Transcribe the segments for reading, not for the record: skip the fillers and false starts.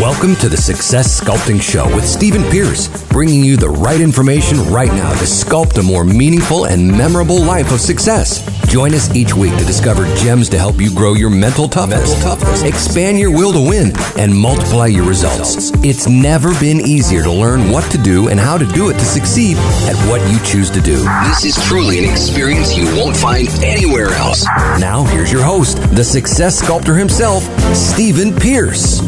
Welcome to the Success Sculpting Show with Stephen Pierce, bringing you the right information right now to sculpt a more meaningful and memorable life of success. Join us each week to discover gems to help you grow your mental toughness, expand your will to win, and multiply your results. It's never been easier to learn what to do and how to do it to succeed at what you choose to do. This is truly an experience you won't find anywhere else. Now, here's your host, the Success Sculptor himself, Stephen Pierce.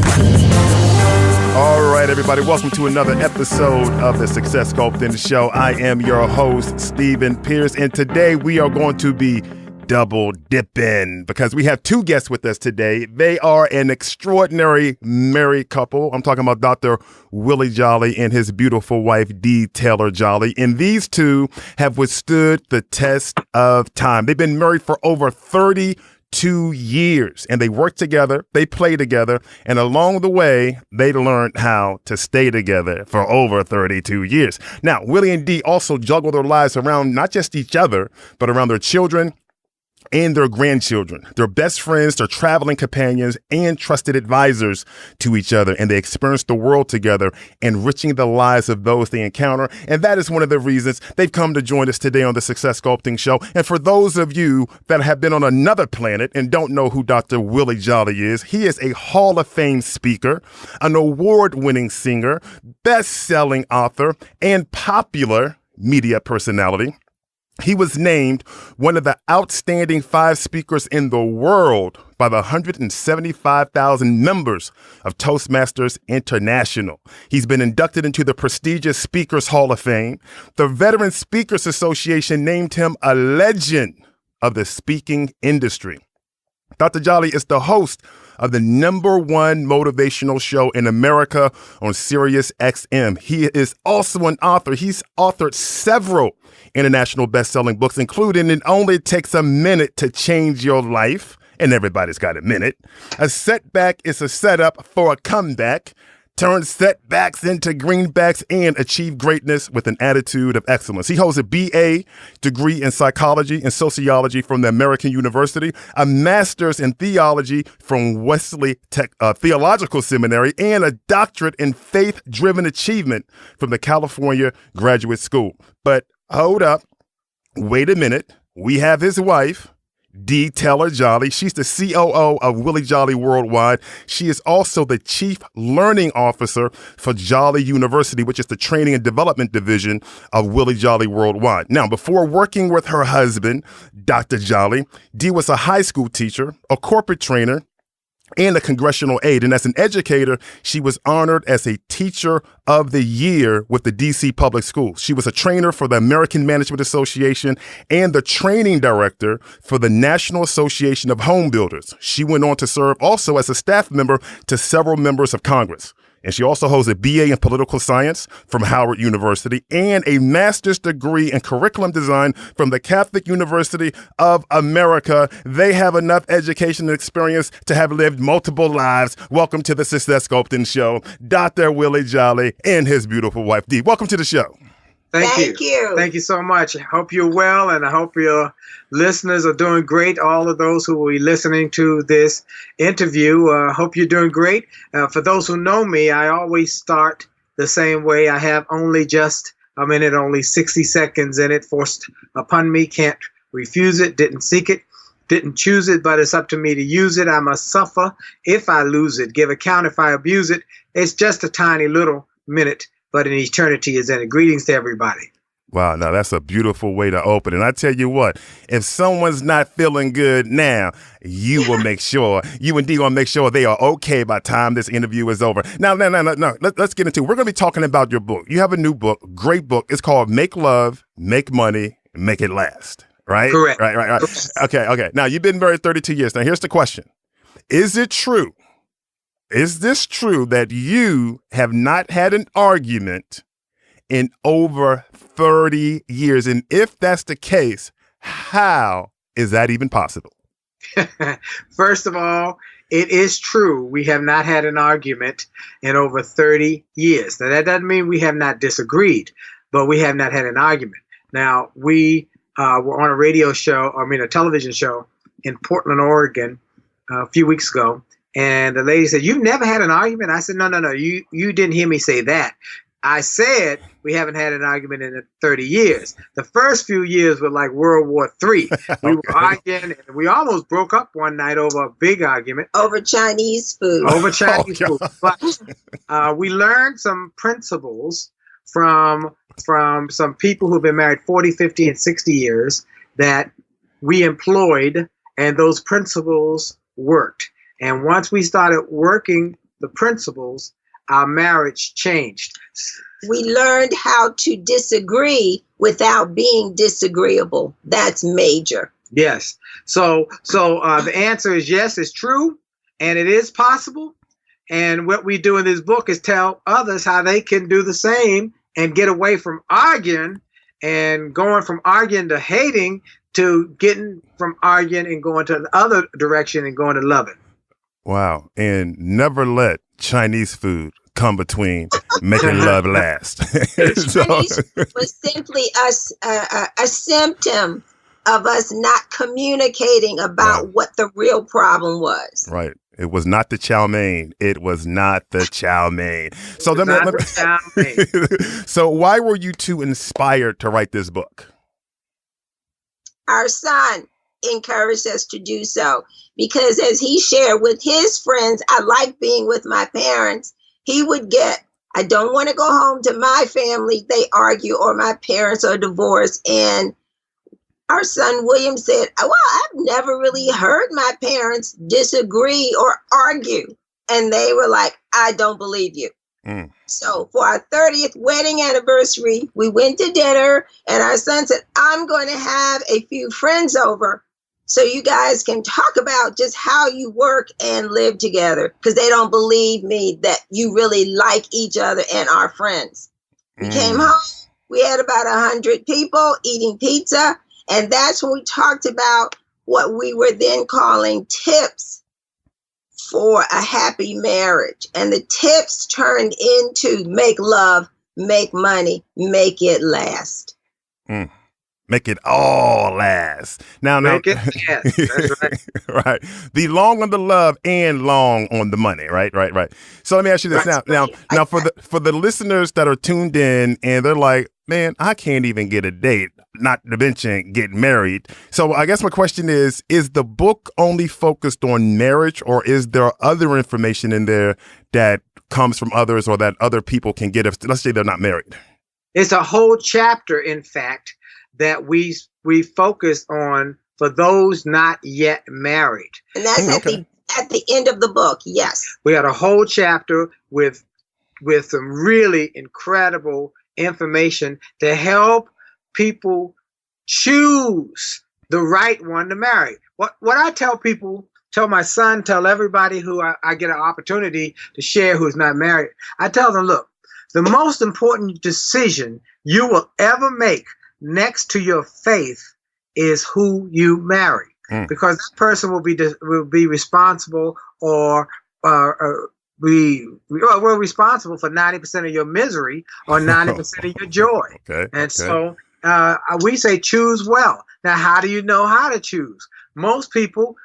All right, everybody, welcome to another episode of the Success Sculpting Show. I am your host, Stephen Pierce, and today we are going to be double dipping because we have two guests with us today. They are an extraordinary married couple. I'm talking about Dr. Willie Jolley and his beautiful wife, Taylor Jolley. And these two have withstood the test of time. They've been married for over 32 years, and they work together, they play together, and along the way, they learned how to stay together for over 32 years. Now, Willie and Dee also juggle their lives around not just each other, but around their children and their grandchildren. They're best friends, they're traveling companions, and trusted advisors to each other. And they experience the world together, enriching the lives of those they encounter. And that is one of the reasons they've come to join us today on the Success Sculpting Show. And for those of you that have been on another planet and don't know who Dr. Willie Jolley is, he is a Hall of Fame speaker, an award-winning singer, best-selling author, and popular media personality. He was named one of the outstanding 5 speakers in the world by the 175,000 members of Toastmasters International. He's been inducted into the prestigious Speakers Hall of Fame. The Veteran Speakers Association named him a legend of the speaking industry. Dr. Jolley is the host of the #1 motivational show in America on Sirius XM. He is also an author. He's authored several international best-selling books, including It Only Takes a Minute to Change Your Life, and everybody's got a minute. A setback is a setup for a comeback. Turn setbacks into greenbacks and achieve greatness with an attitude of excellence. He holds a BA degree in psychology and sociology from the American University, a master's in theology from Wesley Theological Seminary, and a doctorate in faith-driven achievement from the California Graduate School. But hold up, wait a minute. We have his wife, Taylor Jolley. She's the COO of Willie Jolley Worldwide. She is also the Chief Learning Officer for Jolley University, which is the training and development division of Willie Jolley Worldwide. Now, before working with her husband, Dr. Jolley, Dee was a high school teacher, a corporate trainer, and a congressional aide. And as an educator, she was honored as a Teacher of the Year with the D.C. Public Schools. She was a trainer for the American Management Association and the training director for the National Association of Home Builders. She went on to serve also as a staff member to several members of Congress. And she also holds a BA in political science from Howard University and a master's degree in curriculum design from the Catholic University of America. They have enough education and experience to have lived multiple lives. Welcome to the Success Sculpting Show, Dr. Willie Jolley and his beautiful wife, Dee. Welcome to the show. Thank you. Thank you so much. I hope you're well, and I hope your listeners are doing great. All of those who will be listening to this interview, hope you're doing great. For those who know me, I always start the same way. I have only just a minute, only 60 seconds in it, forced upon me. Can't refuse it, didn't seek it, didn't choose it, but it's up to me to use it. I must suffer if I lose it, give account if I abuse it. It's just a tiny little minute, but an eternity is in it. Greetings to everybody. Wow, now that's a beautiful way to open. And I tell you what, if someone's not feeling good now, you will make sure, you and Dee will make sure they are okay by the time this interview is over. Now, let's get into it. We're going to be talking about your book. You have a new book, great book. It's called Make Love, Make Money, Make It Last, right? Correct. Right. Okay. Now, you've been married 32 years. Now, here's the question. Is it true? Is this true that you have not had an argument in over 30 years? And if that's the case, how is that even possible? First of all, it is true. We have not had an argument in over 30 years. Now, that doesn't mean we have not disagreed, but we have not had an argument. Now, we were on a television show in Portland, Oregon, a few weeks ago. And the lady said, "You've never had an argument?" I said, No. You didn't hear me say that. I said we haven't had an argument in 30 years. The first few years were like World War III. We were arguing, and we almost broke up one night over a big argument. Over Chinese food. Over Chinese food. But we learned some principles from some people who've been married 40, 50, and 60 years that we employed, and those principles worked. And once we started working the principles, our marriage changed. We learned how to disagree without being disagreeable. That's major. Yes. So the answer is yes, it's true, and it is possible. And what we do in this book is tell others how they can do the same and get away from arguing and going from arguing to hating to getting from arguing and going to the other direction and going to loving. Wow. And never let Chinese food come between making love last. Chinese was simply a symptom of us not communicating about what the real problem was. Right. It was not the chow mein. It was not the chow mein. So why were you two inspired to write this book? Our son encouraged us to do so because, as he shared with his friends, I like being with my parents. He would get, I don't want to go home to my family. They argue, or my parents are divorced. And our son William said, well, I've never really heard my parents disagree or argue. And they were like, I don't believe you. So for our 30th wedding anniversary, we went to dinner, and our son said, I'm going to have a few friends over so you guys can talk about just how you work and live together, because they don't believe me that you really like each other and are friends. We came home. We had about 100 people eating pizza, and that's when we talked about what we were then calling tips for a happy marriage. And the tips turned into make love, make money, make it last. Make it all last. Now, make it, yes, that's right. Right. Be long on the love and long on the money. Right. So let me ask you this now for the listeners that are tuned in and they're like, man, I can't even get a date, not to mention get married. So I guess my question is the book only focused on marriage, or is there other information in there that comes from others or that other people can get if, let's say, they're not married? It's a whole chapter, in fact, that we focus on for those not yet married. And that's at the end of the book, yes. We had a whole chapter with some really incredible information to help people choose the right one to marry. What I tell people, tell my son, tell everybody who I get an opportunity to share who's not married, I tell them, look, the most important decision you will ever make next to your faith is who you marry, because that person will be responsible or we're responsible for 90% of your misery or 90% of your joy. So we say choose well. Now, how do you know how to choose? Most people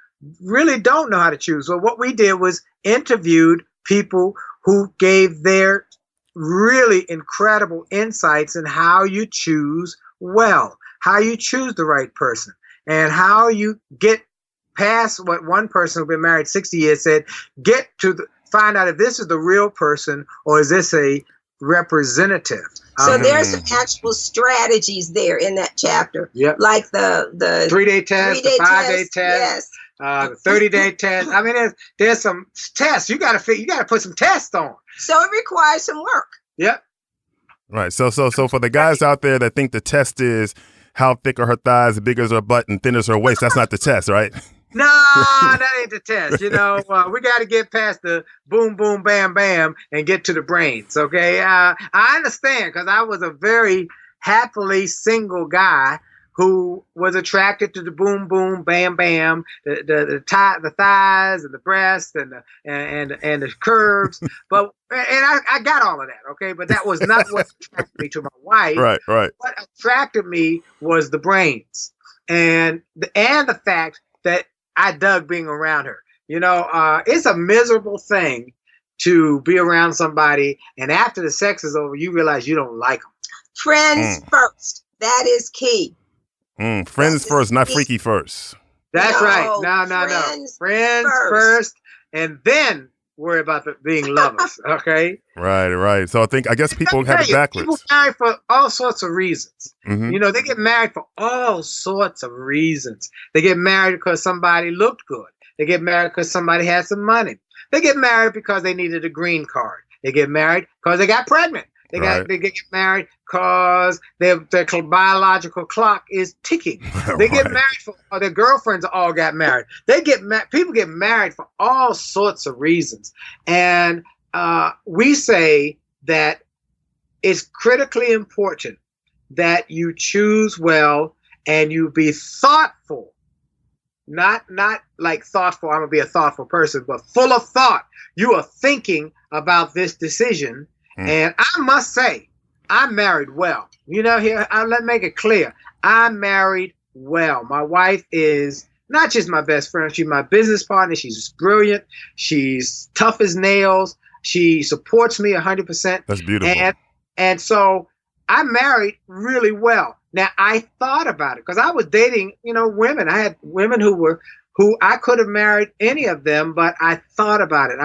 really don't know how to choose. So what we did was interviewed people who gave their really incredible insights in how you choose well, how you choose the right person, and how you get past what one person who's been married 60 years said, find out if this is the real person or is this a representative. So there's some actual strategies there in that chapter. Yep. Like the 3-day test, the 5-day test, yes. The 30-day test. I mean, there's some tests. You got to put some tests on. So it requires some work. Yep. Right. So for the guys out there that think the test is how thick are her thighs, big is her butt, and thin is her waist, that's not the test, right? No, that ain't the test. You know, we got to get past the boom, boom, bam, bam, and get to the brains. Okay. I understand, because I was a very happily single guy who was attracted to the boom, boom, bam, bam, the thighs and the breasts and the curves. But I got all of that. Okay. But that was not what attracted me to my wife. Right. What attracted me was the brains and the fact that I dug being around her. It's a miserable thing to be around somebody, and after the sex is over, you realize you don't like them. Friends first. That is key. Friends first, not freaky first. That's right. No. Friends first, and then worry about being lovers. Okay. Right. So I guess people have it backwards. People marry for all sorts of reasons. Mm-hmm. They get married for all sorts of reasons. They get married because somebody looked good. They get married because somebody had some money. They get married because they needed a green card. They get married because they got pregnant. They get married because their biological clock is ticking. They get married their girlfriends all got married. People get married for all sorts of reasons. And we say that it's critically important that you choose well and you be thoughtful. Not like thoughtful, I'm going to be a thoughtful person, but full of thought. You are thinking about this decision. And I must say, I married well. Let me make it clear. I married well. My wife is not just my best friend. She's my business partner. She's brilliant. She's tough as nails. She supports me 100%. That's beautiful. And so I married really well. Now, I thought about it because I was dating, women. I had women who I could have married any of them, but I thought about it.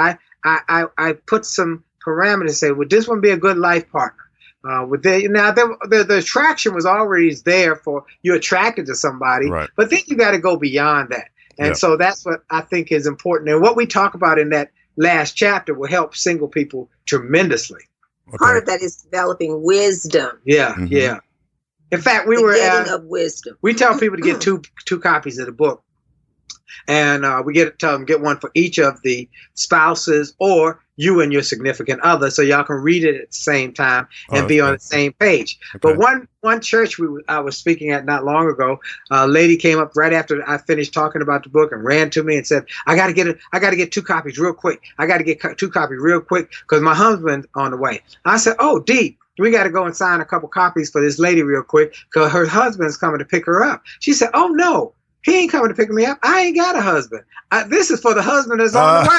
I put some parameters, say, would this one be a good life partner? The attraction was already there for you're attracted to somebody, right. But then you got to go beyond that. And so that's what I think is important. And what we talk about in that last chapter will help single people tremendously. Okay. Part of that is developing wisdom. Yeah, mm-hmm. yeah. In fact, wisdom. We tell people to get two copies of the book. And we tell them get one for each of the spouses or you and your significant other, so y'all can read it at the same time and be on the same page. Okay. But one church I was speaking at not long ago, a lady came up right after I finished talking about the book and ran to me and said, "I got to get 2 copies real quick. I got to get 2 copies real quick because my husband's on the way." I said, "Oh, Dee, we got to go and sign a couple copies for this lady real quick because her husband's coming to pick her up." She said, "Oh no. He ain't coming to pick me up. I ain't got a husband. This is for the husband that's on the way."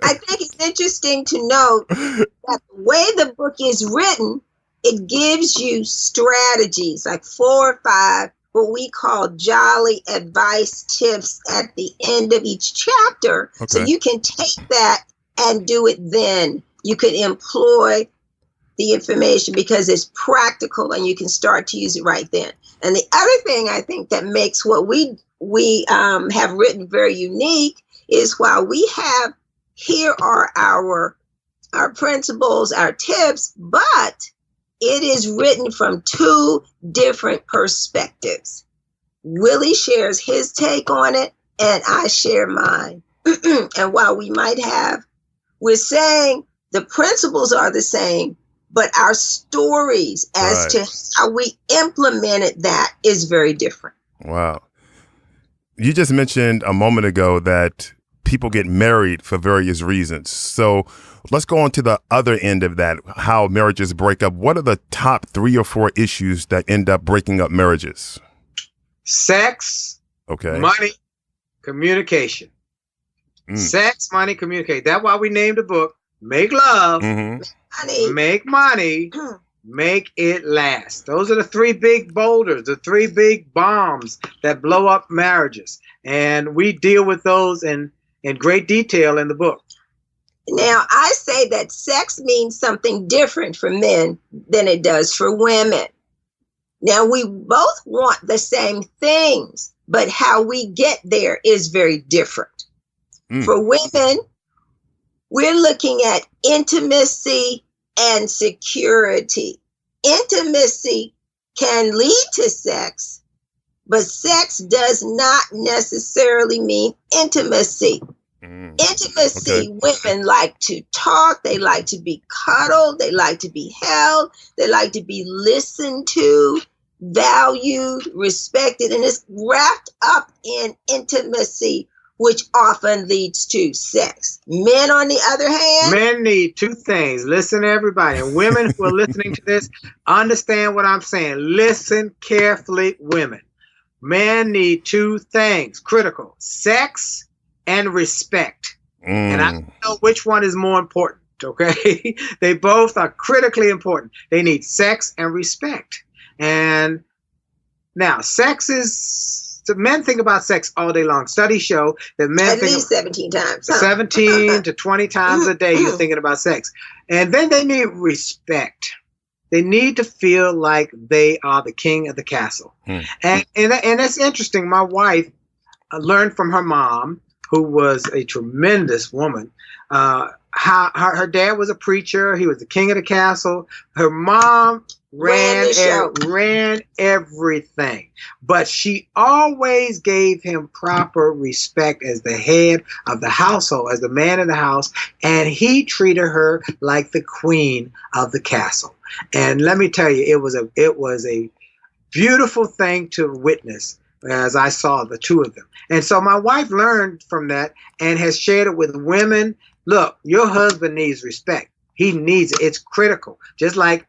I think it's interesting to note that the way the book is written, it gives you strategies, like 4 or 5, what we call Jolley advice tips at the end of each chapter. Okay. So you can take that and do it then. You can employ the information because it's practical and you can start to use it right then. And the other thing I think that makes what we have written very unique is while we have, here are our principles, our tips, but it is written from 2 different perspectives. Willie shares his take on it and I share mine. And while we're saying the principles are the same, but our stories as to how we implemented that is very different. Wow. You just mentioned a moment ago that people get married for various reasons. So let's go on to the other end of that, how marriages break up. What are the top 3 or 4 issues that end up breaking up marriages? Sex, money, communication. Sex, money, communicate. That's why we named the book Make Love, Make Money, Make It Last. Those are the 3 big boulders, the 3 big bombs that blow up marriages. And we deal with those in great detail in the book. Now, I say that sex means something different for men than it does for women. Now, we both want the same things, but how we get there is very different. For women, we're looking at intimacy and security. Intimacy can lead to sex, but sex does not necessarily mean intimacy. Intimacy, women like to talk, they like to be cuddled, they like to be held, they like to be listened to, valued, respected, and it's wrapped up in intimacy, which often leads to sex. Men, on the other hand, men need 2 things. Listen, everybody. And women who are listening to this, understand what I'm saying. Listen carefully, women. men need two things, critical: sex and respect. And I don't know which one is more important, okay? They both are critically important. They need sex and respect. And now, sex is, so men think about sex all day long. Studies show that men at least 17 times. 17 to 20 times a day you're thinking about sex. And then they need respect. They need to feel like they are the king of the castle. And that's interesting. My wife learned from her mom, who was a tremendous woman, how her dad was a preacher. He was the king of the castle. Her mom ran everything, but she always gave him proper respect as the head of the household, as the man in the house, and he treated her like the queen of the castle. And let me tell you, it was a beautiful thing to witness as I saw the two of them. And so my wife learned from that and has shared it with women. Look, your husband needs respect. He needs it. It's critical. Just like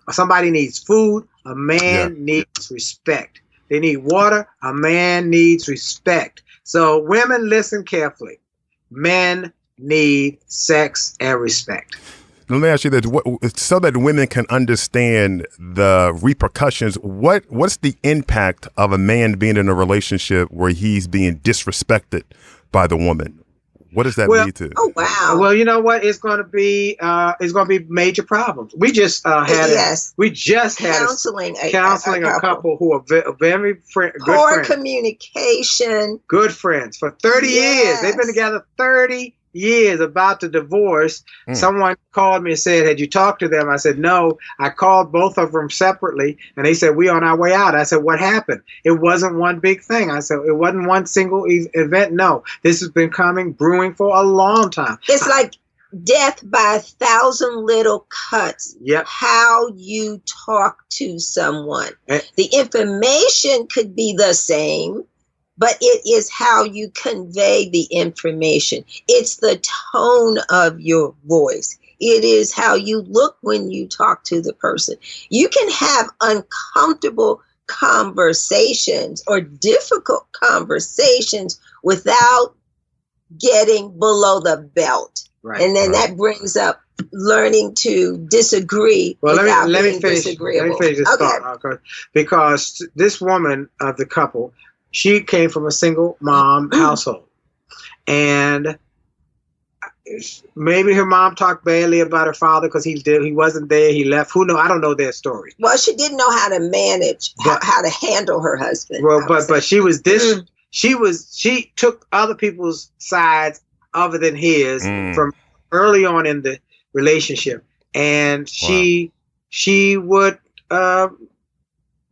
somebody needs food, a man needs respect. They need water, a man needs respect. So women, listen carefully. Men need sex and respect. Let me ask you this, so that women can understand the repercussions, what's the impact of a man being in a relationship where he's being disrespected by the woman? What does that lead to? Oh, wow. Well, you know what? It's going to be major problems. We just had counseling a couple who are very good friends. Communication. Good friends for 30 years. They've been together 30 years, about to divorce. Someone called me and said, "Had you talked to them?" I said, "No." I called both of them separately, and they said, "We on our way out." I said, "What happened?" It wasn't one big thing. I said, "It wasn't one single event." No, this has been brewing for a long time. It's like death by 1,000 little cuts. Yep. How you talk to someone. The information could be the same, but it is how you convey the information. It's the tone of your voice. It is how you look when you talk to the person. You can have uncomfortable conversations or difficult conversations without getting below the belt. Right. And then that brings up learning to disagree without being disagreeable. Let me finish this thought. Okay. Because this woman of the couple, she came from a single mom household, and maybe her mom talked badly about her father because he wasn't there. He left. Who knows? I don't know their story. Well, she didn't know how to manage, how to handle her husband. Well, but she was this. She took other people's sides other than his from early on in the relationship, and she would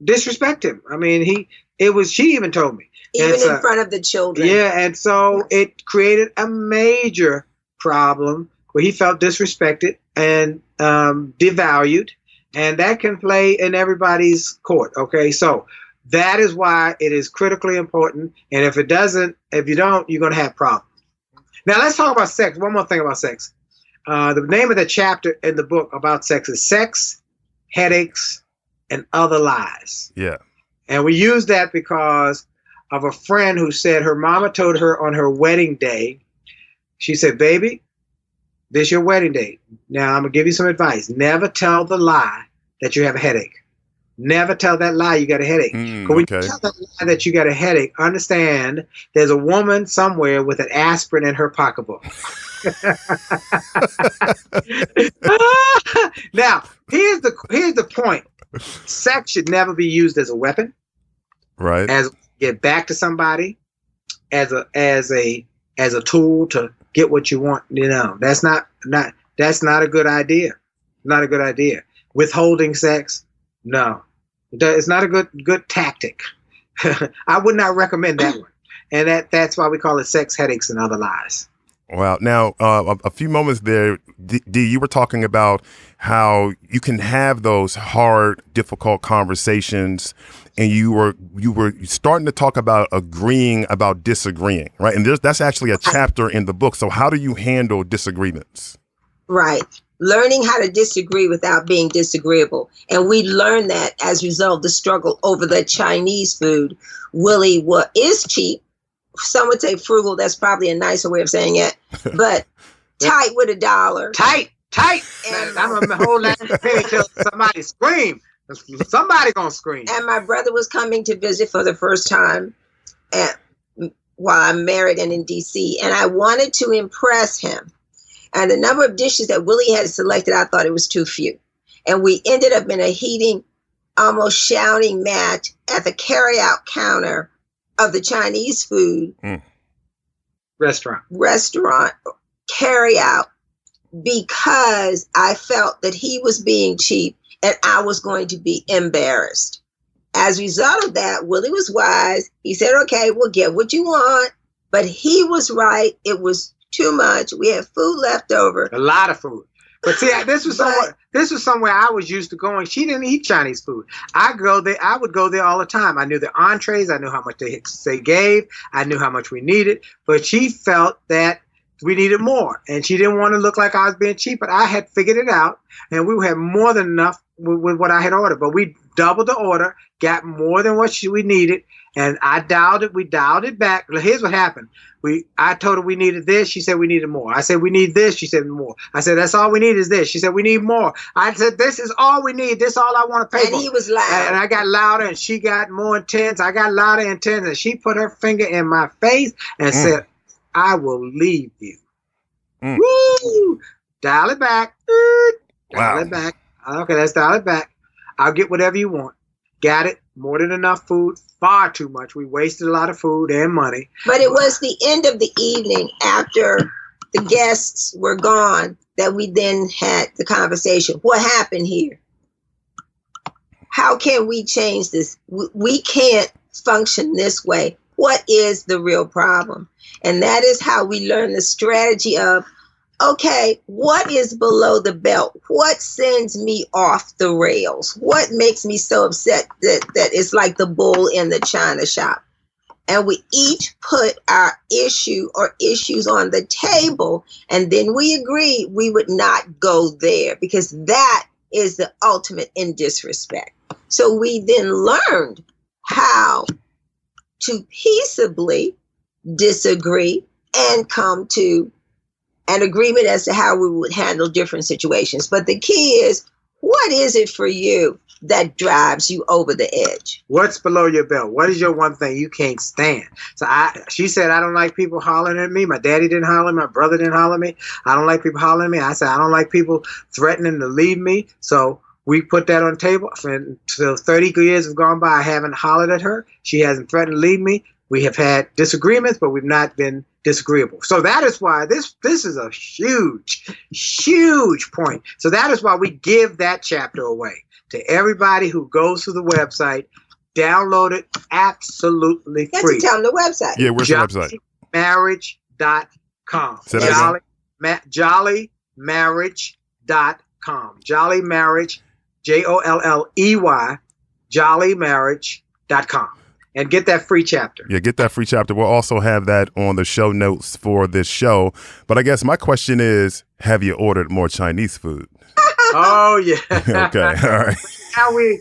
disrespect him. I mean, she even told me. Even in front of the children. Yeah, and so it created a major problem where he felt disrespected and devalued, and that can play in everybody's court, okay? So that is why it is critically important, and if you don't, you're going to have problems. Now let's talk about sex. One more thing about sex. The name of the chapter in the book about sex is Sex, Headaches, and Other Lies. Yeah. And we use that because of a friend who said her mama told her on her wedding day, she said, "Baby, this is your wedding day. Now I'm going to give you some advice. Never tell the lie that you have a headache. Never tell that lie you got a headache. Because when you tell that lie that you got a headache, understand there's a woman somewhere with an aspirin in her pocketbook." Now, here's the point. Sex should never be used as a weapon. Right. As get back to somebody, as a tool to get what you want. You know, that's not a good idea. Not a good idea. Withholding sex, no, it's not a good tactic. I would not recommend that one. And that's why we call it Sex, Headaches, and Other Lies. Wow. Now, a few moments there, D, you were talking about how you can have those hard, difficult conversations, and you were starting to talk about agreeing about disagreeing, right? And that's actually a chapter in the book. So how do you handle disagreements? Right. learning how to disagree without being disagreeable. And we learned that as a result of the struggle over the Chinese food. Willie is cheap. Some would say frugal. That's probably a nicer way of saying it. But tight with $1. Tight. And I'm going to hold that until somebody scream. Somebody going to scream. And my brother was coming to visit for the first time while I'm married and in D.C. And I wanted to impress him. And the number of dishes that Willie had selected, I thought it was too few. And we ended up in a heating, almost shouting match at the carry-out counter of the Chinese food restaurant carry-out, because I felt that he was being cheap and I was going to be embarrassed. As a result of that, Willie was wise. He said, okay, we'll get what you want. But he was right. It was too much. We had food left over. A lot of food. But see, this was somewhere I was used to going. She didn't eat Chinese food. I would go there all the time. I knew the entrees. I knew how much they gave. I knew how much we needed. But she felt that we needed more. And she didn't want to look like I was being cheap. But I had figured it out. And we had more than enough with what I had ordered. But we doubled the order, got more than what we needed. And we dialed it back. Here's what happened. I told her we needed this. She said we needed more. I said we need this. She said more. I said that's all we need is this. She said we need more. I said this is all we need. This is all I want to pay for. And he was loud. And I got louder and she got more intense. I got louder and intense and she put her finger in my face and said, I will leave you. Woo! Dial it back. Dial it back. Okay, let's dial it back. I'll get whatever you want. Got it. More than enough food. Far too much. We wasted a lot of food and money. But it was the end of the evening after the guests were gone that we then had the conversation. What happened here? How can we change this? We can't function this way. What is the real problem? And that is how we learn the strategy of, okay, what is below the belt? What sends me off the rails? What makes me so upset that it's like the bull in the china shop? And we each put our issue or issues on the table, and then we agreed we would not go there because that is the ultimate in disrespect. So we then learned how to peaceably disagree and come to an agreement as to how we would handle different situations. But the key is, what is it for you that drives you over the edge? What's below your belt? What is your one thing you can't stand? So she said, I don't like people hollering at me. My daddy didn't holler at me. My brother didn't holler at me. I don't like people hollering at me. I said, I don't like people threatening to leave me. So we put that on the table. Until 30 years have gone by, I haven't hollered at her. She hasn't threatened to leave me. We have had disagreements, but we've not been disagreeable. So that is why this is a huge point. So that is why we give that chapter away to everybody who goes to the website. Download it absolutely free. Tell them the website. Yeah, where's the website? Jolleymarriage.com. Jolleymarriage.com. Jolley Marriage, Jolley, jolleymarriage.com. And get that free chapter. Yeah, get that free chapter. We'll also have that on the show notes for this show. But I guess my question is, have you ordered more Chinese food? Oh, yeah. Okay, all right. Now we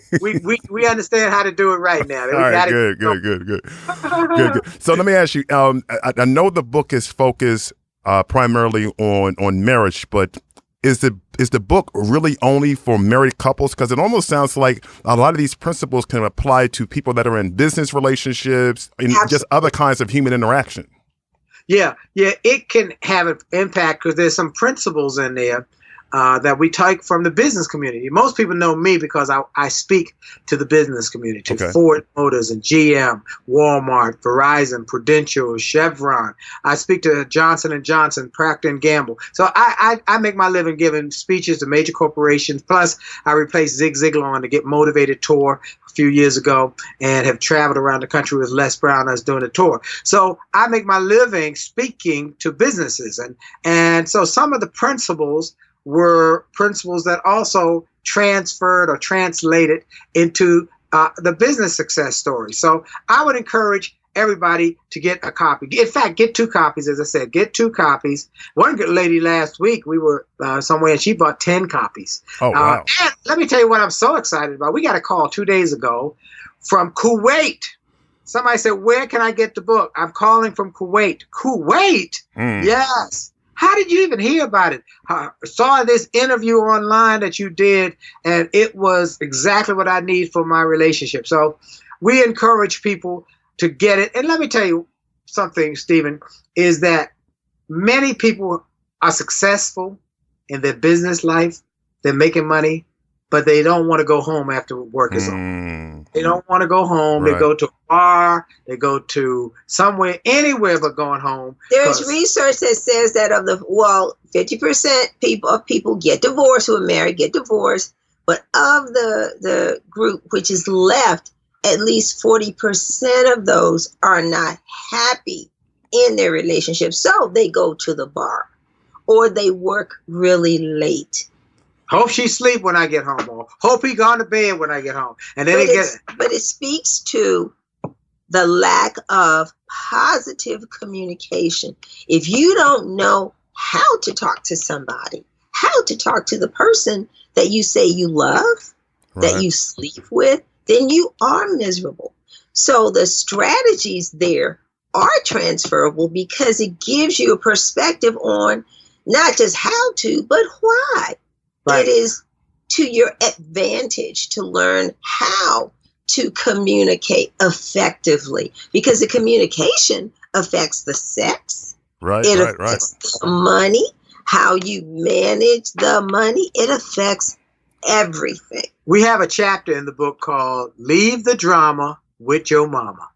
understand how to do it right now. All right, good. So let me ask you, I know the book is focused primarily on marriage, but is the book really only for married couples? Because it almost sounds like a lot of these principles can apply to people that are in business relationships and just other kinds of human interaction. Yeah, it can have an impact because there's some principles in there that we take from the business community. Most people know me because I speak to the business community, to Ford Motors and GM, Walmart, Verizon, Prudential, Chevron. I speak to Johnson & Johnson, Procter & Gamble. So I make my living giving speeches to major corporations. Plus, I replaced Zig Ziglar on the Get Motivated tour a few years ago and have traveled around the country with Les Brown as doing a tour. So I make my living speaking to businesses. And so some of the principles were principles that also transferred or translated into the business success story. So I would encourage everybody to get a copy. In fact, get 2 copies. As I said, get 2 copies. One good lady last week, we were somewhere, and she bought 10 copies. Oh, wow. And let me tell you what I'm so excited about. We got a call 2 days ago from Kuwait. Somebody said, where can I get the book? I'm calling from Kuwait. Kuwait? Yes. How did you even hear about it? I saw this interview online that you did, and it was exactly what I need for my relationship. So we encourage people to get it. And let me tell you something, Stephen, is that many people are successful in their business life. They're making money, but they don't want to go home after work is over. They don't want to go home. Right. They go to a bar. They go to somewhere, anywhere but going home. There's research that says that 50% of people get divorced, who are married get divorced, but of the group which is left, at least 40% of those are not happy in their relationship. So they go to the bar or they work really late. Hope she sleep when I get home, or hope he gone to bed when I get home. And then but it speaks to the lack of positive communication. If you don't know how to talk to somebody, how to talk to the person that you say you love, that you sleep with, then you are miserable. So the strategies there are transferable because it gives you a perspective on not just how to, but why. Right. It is to your advantage to learn how to communicate effectively, because the communication affects the sex. It affects the money, how you manage the money. It affects everything. We have a chapter in the book called Leave the Drama with Your Mama.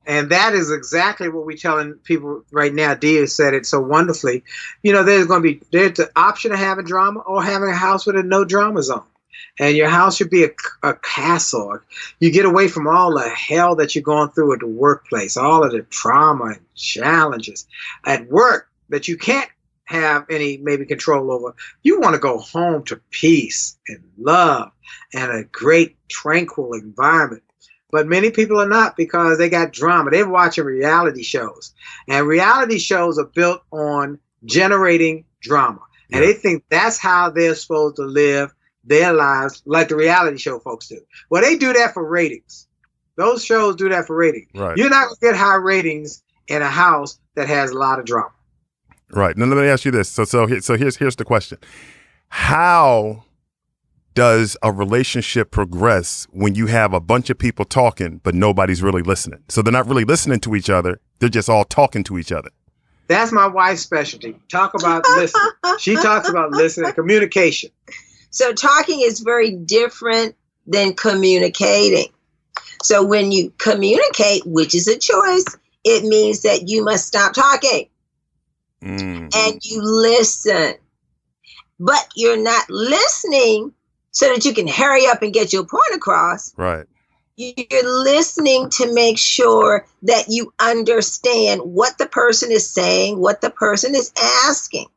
And that is exactly what we're telling people right now. Dia said it so wonderfully. There's the option of having drama or having a house with a no drama zone. And your house should be a castle. You get away from all the hell that you're going through at the workplace, all of the trauma and challenges at work that you can't have any maybe control over. You want to go home to peace and love and a great tranquil environment. But many people are not, because they got drama. They're watching reality shows. And reality shows are built on generating drama. And they think that's how they're supposed to live their lives, like the reality show folks do. Well, they do that for ratings. Those shows do that for ratings. Right. You're not going to get high ratings in a house that has a lot of drama. Right. Now, let me ask you this. So here's the question. How does a relationship progress when you have a bunch of people talking, but nobody's really listening? So they're not really listening to each other. They're just all talking to each other. That's my wife's specialty. Talk about listening. She talks about listening, communication. So talking is very different than communicating. So when you communicate, which is a choice, it means that you must stop talking and you listen. But you're not listening so that you can hurry up and get your point across. Right. You're listening to make sure that you understand what the person is saying, what the person is asking.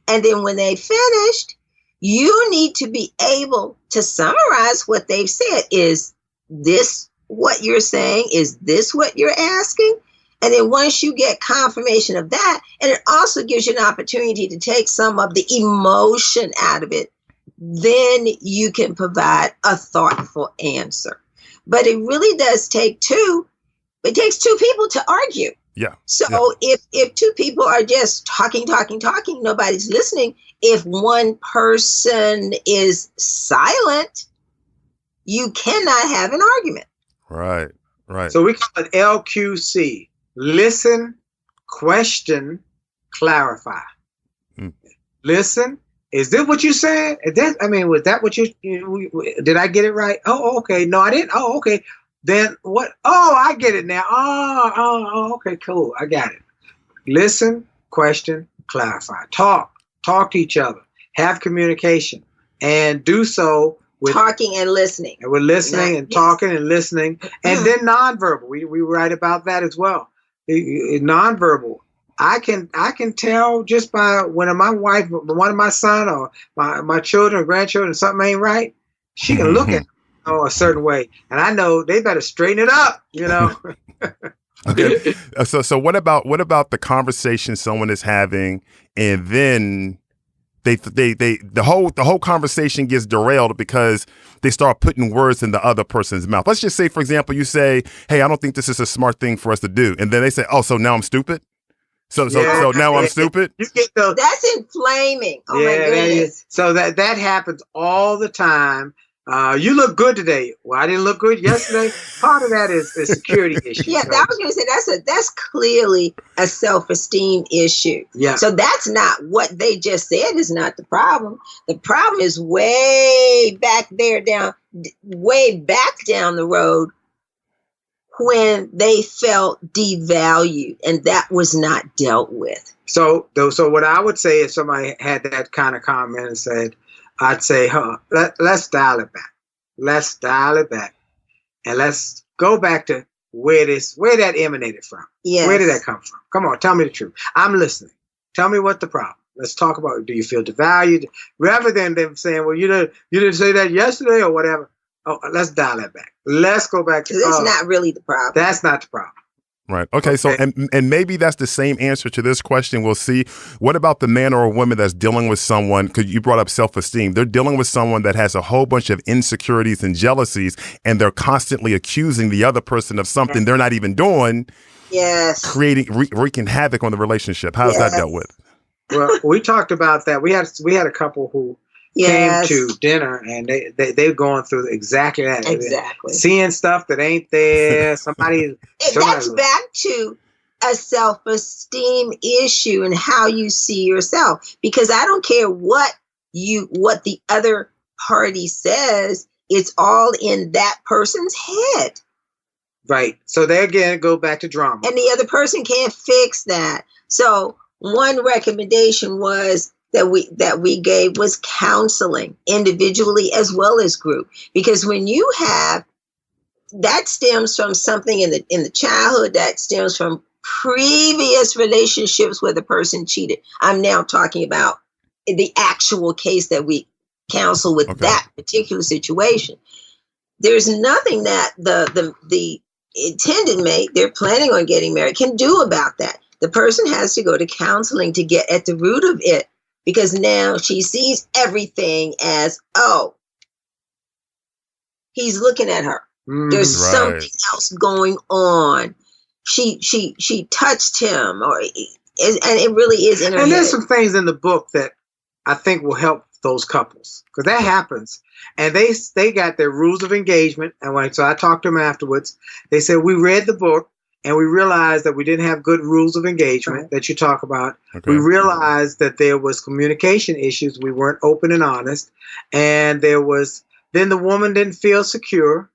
And then when they finished, you need to be able to summarize what they've said. Is this what you're saying? Is this what you're asking? And then once you get confirmation of that, and it also gives you an opportunity to take some of the emotion out of it, then you can provide a thoughtful answer. But it really does take two. It takes two people to argue. Yeah. So if two people are just talking, nobody's listening. If one person is silent, you cannot have an argument. Right. So we call it LQC. Listen, question, clarify. Listen. Is this what you said? Was that what you did I get it right? Oh, okay. No, I didn't. Oh, okay. Then what? Oh, I get it now. Oh, okay, cool. I got it. Listen, question, clarify. Talk to each other. Have communication, and do so with talking and listening. And we're listening and talking and listening, and then nonverbal. We write about that as well. Nonverbal. I can tell just by when my wife, one of my son or my children or grandchildren, something ain't right, she can look at a certain way, and I know they better straighten it up, Okay. So what about the conversation someone is having, and then the whole conversation gets derailed because they start putting words in the other person's mouth. Let's just say, for example, you say, "Hey, I don't think this is a smart thing for us to do," and then they say, "Oh, so now I'm stupid." So now I'm stupid. You get those. That's inflaming. Oh my goodness. So that happens all the time. You look good today. Well, I didn't look good yesterday. Part of that is a security issue. Yeah, I was going to say that's clearly a self-esteem issue. Yeah. So that's not what they just said is not the problem. The problem is way back down the road when they felt devalued, and that was not dealt with. So what I would say if somebody had that kind of comment and said, I'd say, let's dial it back. Let's dial it back. And let's go back to where that emanated from. Yes. Where did that come from? Come on, tell me the truth. I'm listening. Tell me what the problem. Let's talk about, do you feel devalued? Rather than them saying, well, you didn't say that yesterday or whatever. Oh, let's dial that back. Let's go back to that's not really the problem. That's not the problem. Right. Okay. So, and maybe that's the same answer to this question. We'll see. What about the man or a woman that's dealing with someone? Because you brought up self-esteem. They're dealing with someone that has a whole bunch of insecurities and jealousies, and they're constantly accusing the other person of something they're not even doing. Yes. Creating, wreaking havoc on the relationship. How's that dealt with? Well, we talked about that. We had a couple who came to dinner, and they're going through exactly that. Exactly. Seeing stuff that ain't there. Somebody that's back to a self-esteem issue and how you see yourself. Because I don't care what the other party says, it's all in that person's head. Right. So they again go back to drama. And the other person can't fix that. So one recommendation was that we gave was counseling, individually as well as group. Because when you have, that stems from something in the childhood, that stems from previous relationships where the person cheated. I'm now talking about the actual case that we counsel with that particular situation. There's nothing that the intended mate, they're planning on getting married, can do about that. The person has to go to counseling to get at the root of it. Because now she sees everything as, oh, he's looking at her. There's something else going on. She touched him, and it really is in her head. There's some things in the book that I think will help those couples, because that happens. And they got their rules of engagement. And so I talked to them afterwards. They said, we read the book. And we realized that we didn't have good rules of engagement that you talk about. Okay. We realized that there was communication issues. We weren't open and honest. And then the woman didn't feel secure.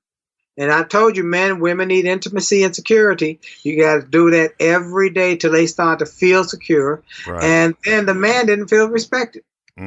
And I told you, men, women need intimacy and security. You got to do that every day till they start to feel secure. Right. And then the man didn't feel respected.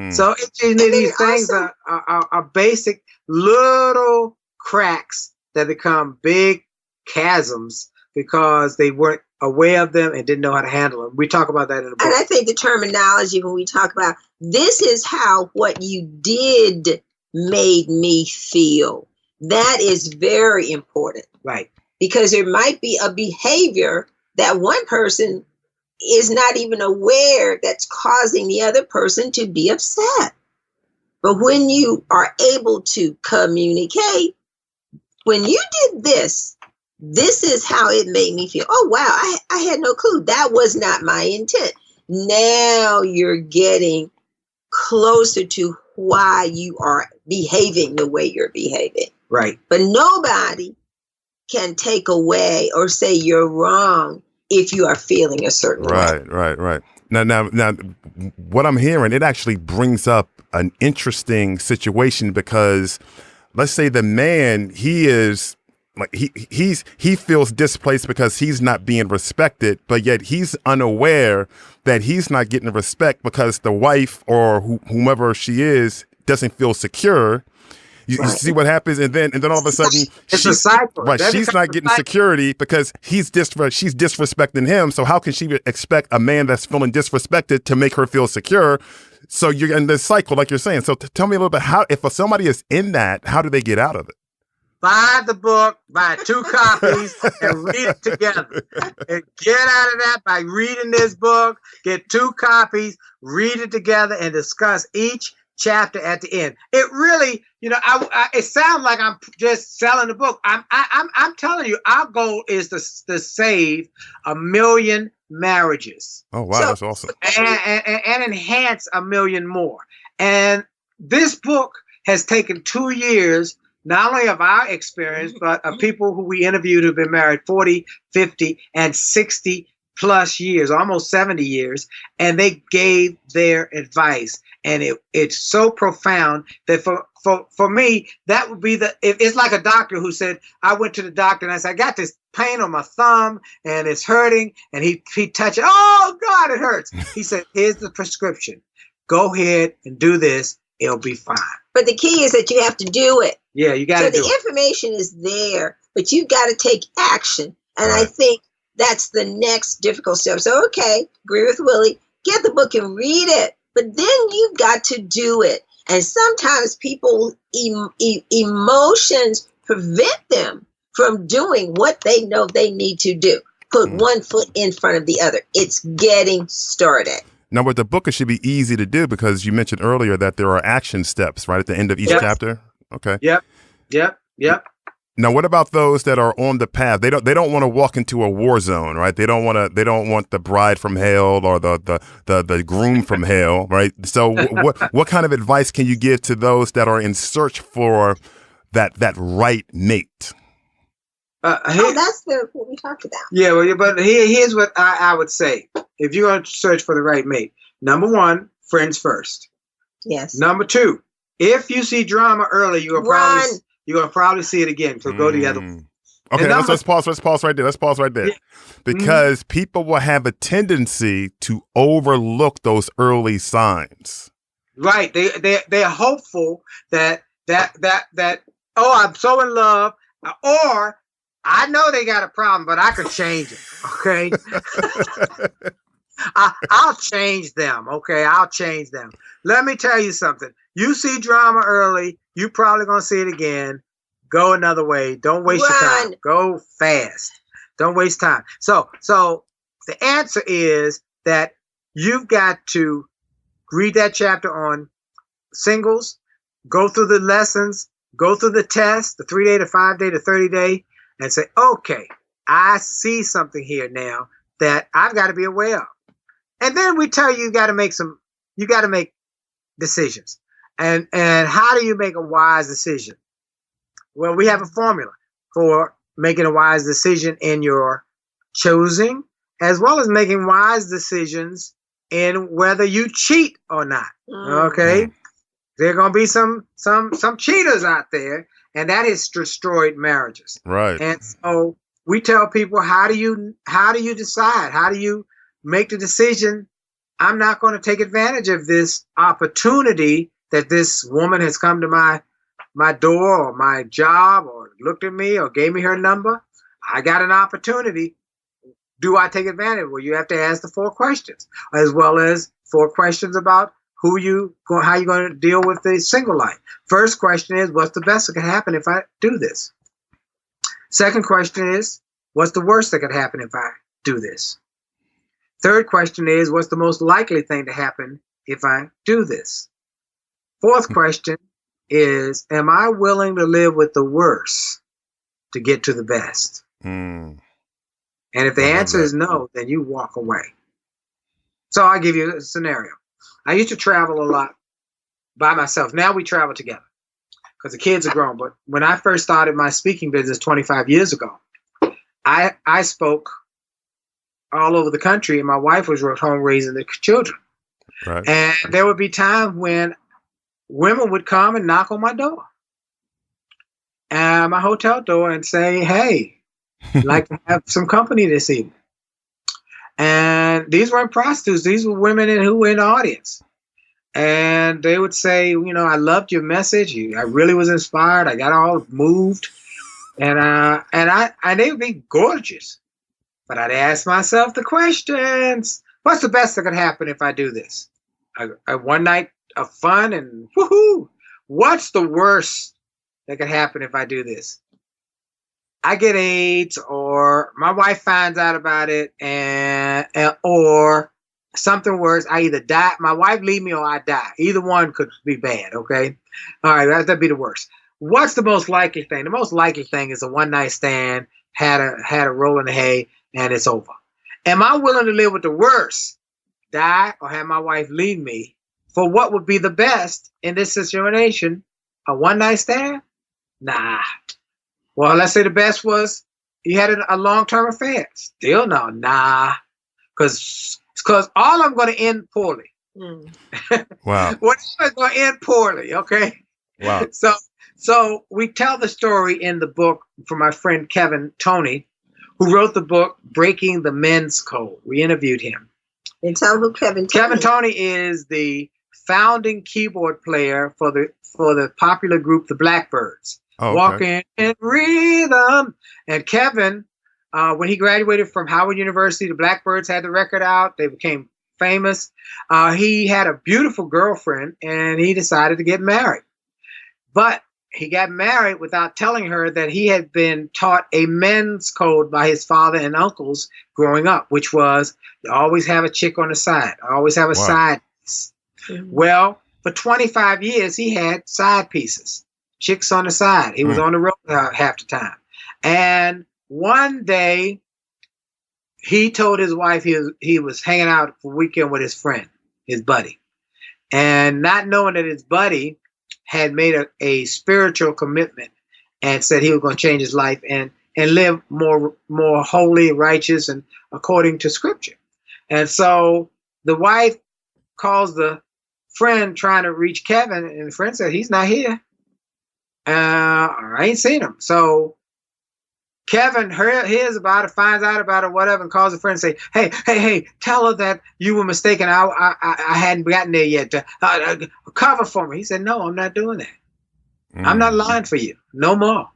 So these things are basic little cracks that become big chasms because they weren't aware of them and didn't know how to handle them. We talk about that in the book. And I think the terminology when we talk about, this is how what you did made me feel. That is very important. Right. Because there might be a behavior that one person is not even aware that's causing the other person to be upset. But when you are able to communicate, when you did this is how it made me feel. Oh, wow, I had no clue. That was not my intent. Now you're getting closer to why you are behaving the way you're behaving. Right. But nobody can take away or say you're wrong if you are feeling a certain way. Right. Now, what I'm hearing, it actually brings up an interesting situation because let's say the man, he is like he feels displaced because he's not being respected, but yet he's unaware that he's not getting respect because the wife or whomever she is doesn't feel secure. You see what happens, and then all of a sudden it's a cycle. Right, she's not getting security because she's disrespecting him. So how can she expect a man that's feeling disrespected to make her feel secure? So you're in this cycle, like you're saying. So tell me a little bit, how if somebody is in that, how do they get out of it? buy the book, buy 2 copies, and read it together. And get out of that by reading this book, get 2 copies, read it together, and discuss each chapter at the end. It really, it sounds like I'm just selling the book. I'm telling you, our goal is to save 1 million marriages. Oh wow, that's awesome. And enhance 1 million more. And this book has taken 2 years, not only of our experience, but of people who we interviewed who've been married 40, 50, and 60 plus years, almost 70 years, and they gave their advice. And it's so profound that for me, that would be it's like a doctor who said, I went to the doctor and I said, I got this pain on my thumb and it's hurting. And he touched it. Oh God, it hurts. He said, here's the prescription. Go ahead and do this. It'll be fine. But the key is that you have to do it. Yeah, you got to do it. So the information is there, but you've got to take action. And I think that's the next difficult step. So, okay, agree with Willie. Get the book and read it. But then you've got to do it. And sometimes people, emotions prevent them from doing what they know they need to do. Put one foot in front of the other. It's getting started. Now, with the book, it should be easy to do because you mentioned earlier that there are action steps, right, at the end of each chapter. Okay. Yep. Now, what about those that are on the path? They don't want to walk into a war zone, right? They don't want the bride from hell or the groom from hell, right? So what kind of advice can you give to those that are in search for that right mate? That's what we talked about. Yeah, well, but here's what I would say. If you're going to search for the right mate, number 1, friends first. Yes. Number 2, if you see drama early, you're gonna probably see it again. So go the other way. Okay, let's pause right there. Yeah. Because people will have a tendency to overlook those early signs. Right. They're hopeful that I'm so in love, or I know they got a problem, but I could change it. Okay. I'll change them. Okay. I'll change them. Let me tell you something. You see drama early, you probably going to see it again. Go another way. Don't waste your time. Go fast. Don't waste time. So the answer is that you've got to read that chapter on singles, go through the lessons, go through the test, the 3-day, the 5-day, the 30-day, and say, okay, I see something here now that I've got to be aware of. And then we tell you got to make decisions. And how do you make a wise decision? Well, we have a formula for making a wise decision in your choosing, as well as making wise decisions in whether you cheat or not. Okay? There are going to be some cheaters out there, and that has destroyed marriages. Right. And so we tell people, how do you decide? How do you make the decision? I'm not going to take advantage of this opportunity that this woman has come to my door or my job or looked at me or gave me her number. I got an opportunity. Do I take advantage? Well, you have to ask the 4 questions, as well as 4 questions about how you're going to deal with the single life. First question is, what's the best that could happen if I do this? Second question is, what's the worst that could happen if I do this? Third question is, what's the most likely thing to happen if I do this? Fourth question is, am I willing to live with the worst to get to the best? And if the answer is no, then you walk away. So I'll give you a scenario. I used to travel a lot by myself. Now we travel together because the kids are grown. But when I first started my speaking business 25 years ago, I spoke all over the country, and my wife was home raising the children. Right. And there would be times when women would come and knock on my door, my hotel door, and say, hey, I'd like to have some company this evening. And these weren't prostitutes. These were women who were in the audience. And they would say, I loved your message. I really was inspired. I got all moved. And they would be gorgeous. But I'd ask myself the questions. What's the best that could happen if I do this? One night of fun and woohoo. What's the worst that could happen if I do this? I get AIDS, or my wife finds out about it, and or something worse, I either die, my wife leave me, or I die. Either one could be bad, okay? All right, that'd be the worst. What's the most likely thing? The most likely thing is a one-night stand, had a roll in the hay, and it's over. Am I willing to live with the worst, die, or have my wife leave me, for what would be the best in this situation? A one-night stand? Nah. Well, let's say the best was you had a long-term affair. Still no, nah. Because all I'm going to end poorly. Wow. Whatever's going to end poorly, okay? Wow. So we tell the story in the book from my friend Kevin Toney, who wrote the book Breaking the Men's Code. We interviewed him. And tell who Kevin Toney. Kevin Toney is the founding keyboard player for the popular group The Blackbirds. Oh, okay. Walking in Rhythm. And Kevin, when he graduated from Howard University, the Blackbirds had the record out. They became famous. He had a beautiful girlfriend, and he decided to get married. But he got married without telling her that he had been taught a men's code by his father and uncles growing up, which was you always have a chick on the side, always have a side piece. Mm-hmm. Well, for 25 years, he had side pieces, chicks on the side. He was on the road half the time. And one day, he told his wife he was hanging out for a weekend with his friend, his buddy. And not knowing that his buddy had made a spiritual commitment and said he was going to change his life and live more holy, righteous, and according to Scripture. And so the wife calls the friend trying to reach Kevin, and the friend said, he's not here. I ain't seen him. So Kevin hears about it, finds out about it, whatever, and calls a friend and say, hey, tell her that you were mistaken. I hadn't gotten there yet. Cover for me. He said, no, I'm not doing that. I'm not lying for you. No more.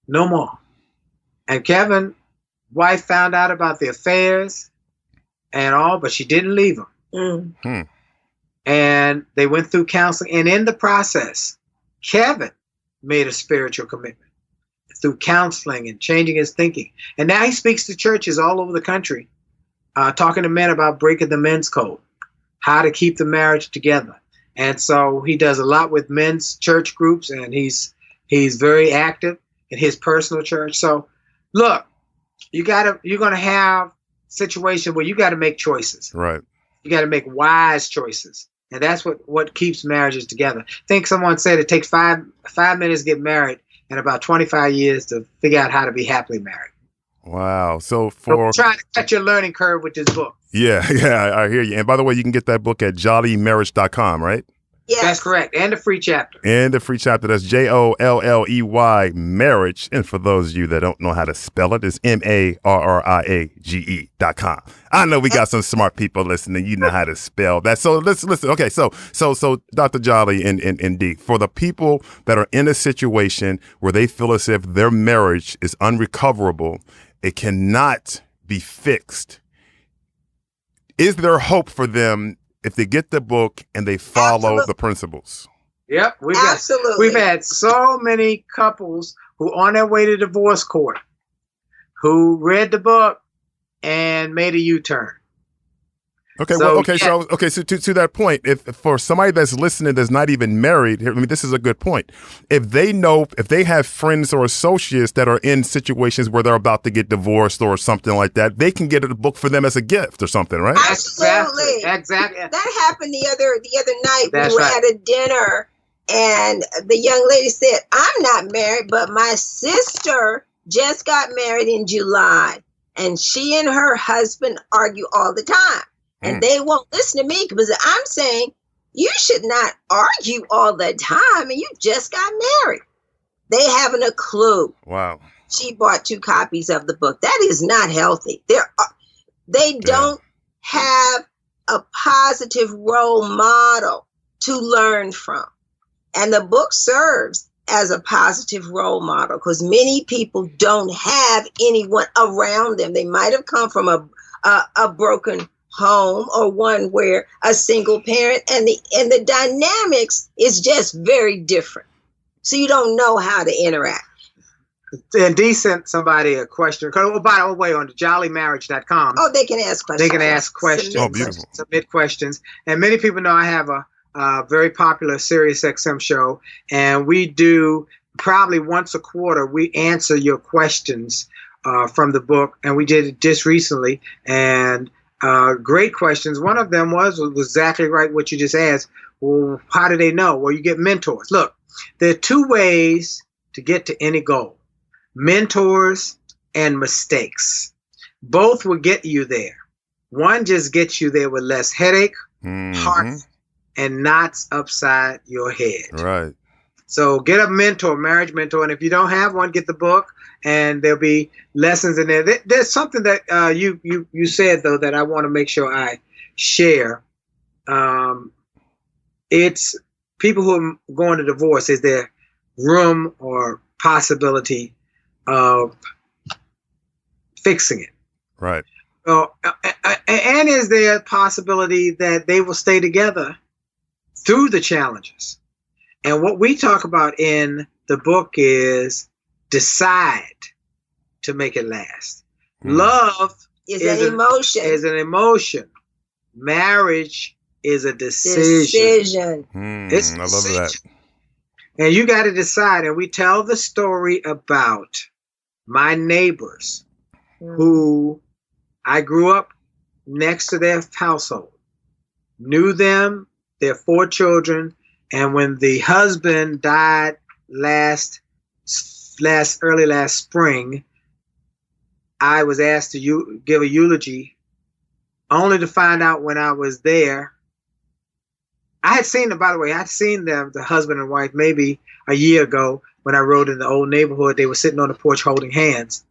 No more. And Kevin's wife found out about the affairs and all, but she didn't leave him. And they went through counseling. And in the process, Kevin made a spiritual commitment through counseling and changing his thinking. And now he speaks to churches all over the country, talking to men about breaking the men's code, how to keep the marriage together. And so he does a lot with men's church groups, and he's very active in his personal church. So look, you're going to have situations where you got to make choices. Right. You got to make wise choices. And that's what keeps marriages together. I think someone said it takes five minutes to get married and about 25 years to figure out how to be happily married. Wow. So we're trying to cut your learning curve with this book. Yeah, I hear you. And by the way, you can get that book at jolleymarriage.com, right? Yes. That's correct. And the free chapter. That's Jolley marriage. And for those of you that don't know how to spell it, it's MARRIAGE.com. I know we got some smart people listening. You know how to spell that. So let's listen. Okay, so Dr. Jolley and D, for the people that are in a situation where they feel as if their marriage is unrecoverable, it cannot be fixed. Is there hope for them if they get the book and they follow the principles? Yep. We've had so many couples who are on their way to divorce court who read the book and made a U-turn. Okay. So to that point, if for somebody that's listening that's not even married, I mean, this is a good point. If they have friends or associates that are in situations where they're about to get divorced or something like that, they can get a book for them as a gift or something, right? Absolutely. Exactly. That happened the other night. We were at a dinner, and the young lady said, "I'm not married, but my sister just got married in July, and she and her husband argue all the time. And they won't listen to me because I'm saying you should not argue all the time, and you just got married." They haven't a clue. Wow. She bought 2 copies of the book. That is not healthy. They don't have a positive role model to learn from. And the book serves as a positive role model because many people don't have anyone around them. They might have come from a broken home or one where a single parent and the dynamics is just very different. So you don't know how to interact. And Dee sent somebody a question. Oh, by the way, on the jollymarriage.com. Oh, they can ask questions. They can ask questions. Oh, beautiful. Submit questions. And many people know I have a very popular Sirius XM show, and we do probably once a quarter, we answer your questions from the book, and we did it just recently, and great questions. One of them was exactly right what you just asked. Well, how do they know? Well, you get mentors. Look, there are two ways to get to any goal: mentors and mistakes. Both will get you there. One just gets you there with less headache, heart, and knots upside your head. Right. So get a mentor, marriage mentor, and if you don't have one, get the book, and there'll be lessons in there. There's something that you said, though, that I want to make sure I share. It's people who are going to divorce. Is there room or possibility of fixing it? Right. And is there a possibility that they will stay together through the challenges? And what we talk about in the book is decide to make it last. Love is an emotion. Is an emotion. Marriage is a decision. I love that. And you got to decide. And we tell the story about my neighbors who I grew up next to their household, knew them, their 4 children. And when the husband died early last spring, I was asked to give a eulogy, only to find out when I was there. I had seen them, by the way, I'd seen them, the husband and wife, maybe a year ago when I rode in the old neighborhood. They were sitting on the porch holding hands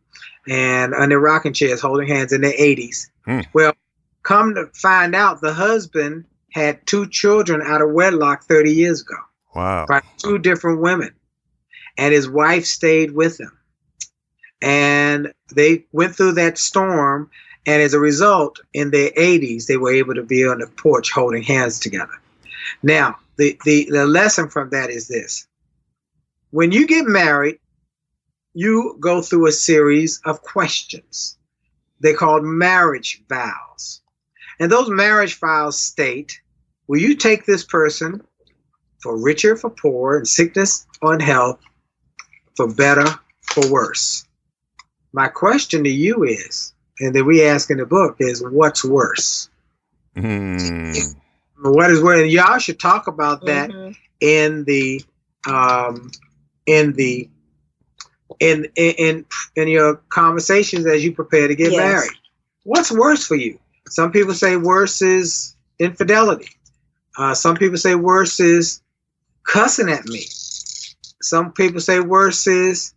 and on their rocking chairs holding hands in their 80s. Well, come to find out, the husband had 2 children out of wedlock 30 years ago. Wow. By 2 different women. And his wife stayed with him. And they went through that storm. And as a result, in their 80s, they were able to be on the porch holding hands together. Now, the lesson from that is this. When you get married, you go through a series of questions. They're called marriage vows. And those marriage vows state, will you take this person for richer, for poor, in sickness or in health, for better, for worse? My question to you is, and that we ask in the book, is what's worse? What is worse? And y'all should talk about that in your conversations as you prepare to get married. What's worse for you? Some people say worse is infidelity. Some people say worse is cussing at me. Some people say worse is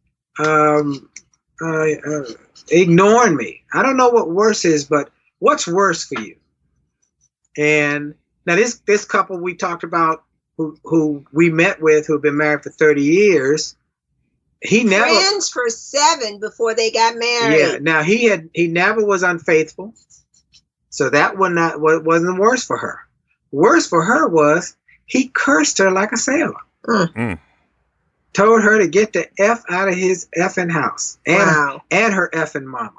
ignoring me. I don't know what worse is, but what's worse for you? And now this couple we talked about who we met with, who have been married for 30 years, friends for 7 before they got married. Yeah. Now he never was unfaithful. So that wasn't worse for her. Worse for her was he cursed her like a sailor. Told her to get the F out of his effing house and her effing mama.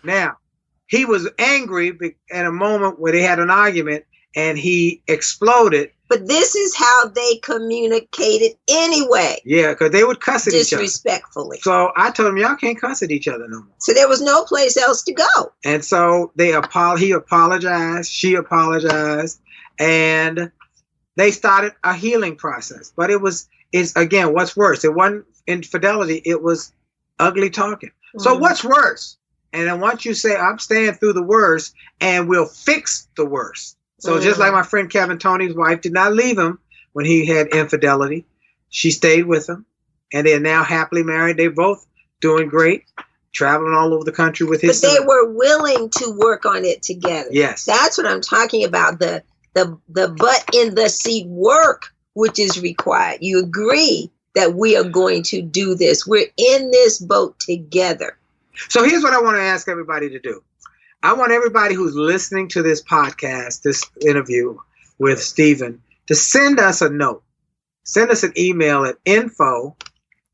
Now, he was angry at a moment where they had an argument and he exploded. But this is how they communicated anyway. Yeah, because they would cuss at each other. Disrespectfully. So I told him, y'all can't cuss at each other no more. So there was no place else to go. And so he apologized, she apologized, and they started a healing process. But it's again, what's worse? It wasn't infidelity, it was ugly talking. So what's worse? And then once you say, I'm staying through the worst and we'll fix the worst. So just like my friend Kevin Tony's wife did not leave him when he had infidelity. She stayed with him, and they're now happily married. They're both doing great, traveling all over the country with his son. But they were willing to work on it together. Yes. That's what I'm talking about, the butt in the seat work, which is required. You agree that we are going to do this. We're in this boat together. So here's what I want to ask everybody to do. I want everybody who's listening to this podcast, this interview with Stephen, to send us a note. Send us an email at info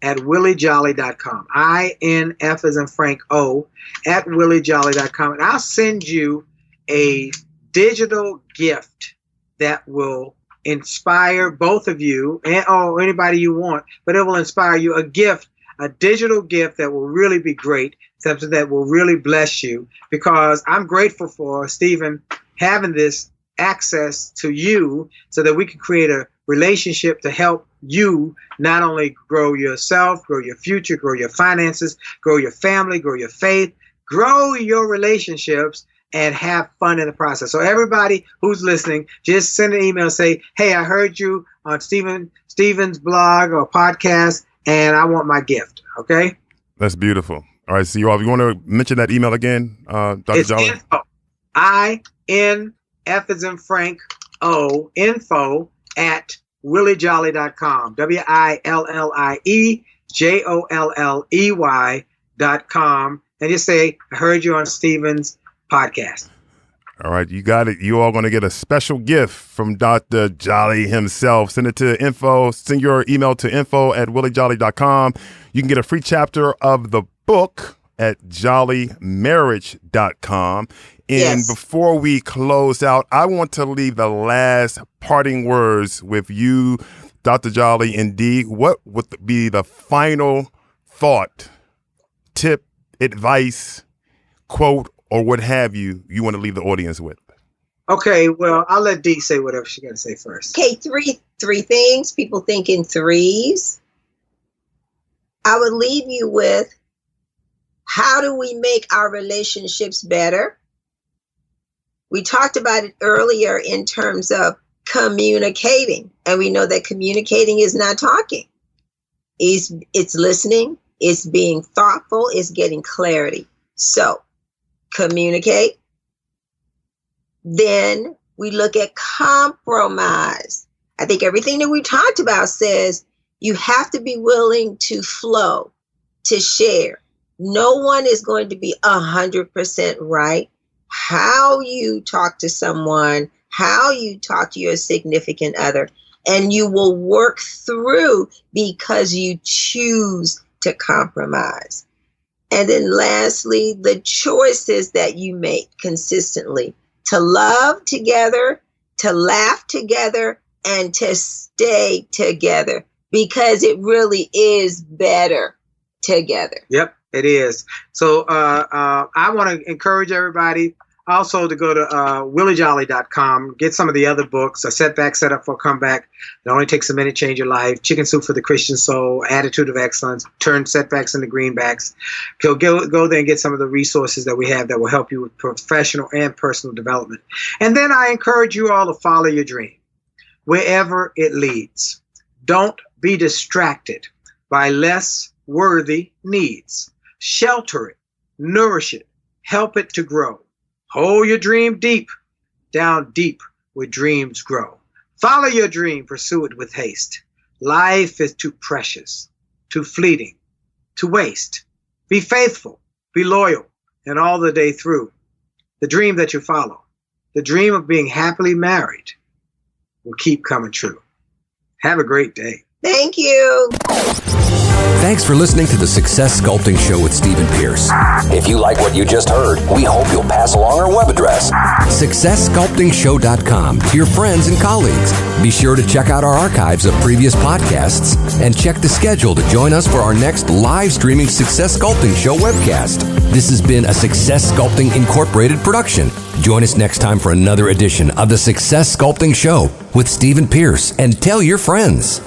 at WillieJolley.com. INF as in Frank O at WillieJolley.com. And I'll send you a digital gift that will inspire both of you or anybody you want, but it will inspire you. A digital gift that will really be great, something that will really bless you, because I'm grateful for Stephen having this access to you so that we can create a relationship to help you not only grow yourself, grow your future, grow your finances, grow your family, grow your faith, grow your relationships, and have fun in the process. So everybody who's listening, just send an email and say, hey, I heard you on Stephen's blog or podcast, and I want my gift. Okay? That's beautiful. All right, so you want to mention that email again, Dr. Jolley? Info. INF as in Frank O, info at WillieJolley.com. WillieJolley.com. And just say, I heard you on Stephen's podcast. All right, you got it. You all going to get a special gift from Dr. Jolley himself. Send it to send your email to info@WillieJolley.com. You can get a free chapter of the book at JolleyMarriage.com. And before we close out, I want to leave the last parting words with you, Dr. Jolley and Dee. What would be the final thought, tip, advice, quote, or what have you want to leave the audience with? Okay, well, I'll let Dee say whatever she's going to say first. Okay, three things. People think in threes. I would leave you with, how do we make our relationships better? We talked about it earlier in terms of communicating, and we know that communicating is not talking. It's listening, it's being thoughtful, it's getting clarity. So, communicate. Then we look at compromise. I think everything that we talked about says you have to be willing to flow, to share. No one is going to be 100% right. How you talk to someone, how you talk to your significant other, and you will work through because you choose to compromise. And then lastly, the choices that you make consistently to love together, to laugh together, and to stay together, because it really is better together. Yep, it is. So I want to encourage everybody also to go to WillieJolley.com, get some of the other books, A Setback, Set Up for a Comeback. It only takes a minute, change your life. Chicken Soup for the Christian Soul, Attitude of Excellence, Turn Setbacks into Greenbacks. Go there and get some of the resources that we have that will help you with professional and personal development. And then I encourage you all to follow your dream, wherever it leads. Don't be distracted by less worthy needs. Shelter it, nourish it, help it to grow. Hold your dream deep, down deep where dreams grow. Follow your dream, pursue it with haste. Life is too precious, too fleeting, to waste. Be faithful, be loyal, and all the day through. The dream that you follow, the dream of being happily married, will keep coming true. Have a great day. Thank you. Thanks for listening to the Success Sculpting Show with Stephen Pierce. If you like what you just heard, we hope you'll pass along our web address, successsculptingshow.com, to your friends and colleagues. Be sure to check out our archives of previous podcasts and check the schedule to join us for our next live streaming Success Sculpting Show webcast. This has been a Success Sculpting Incorporated production. Join us next time for another edition of the Success Sculpting Show with Stephen Pierce, and tell your friends.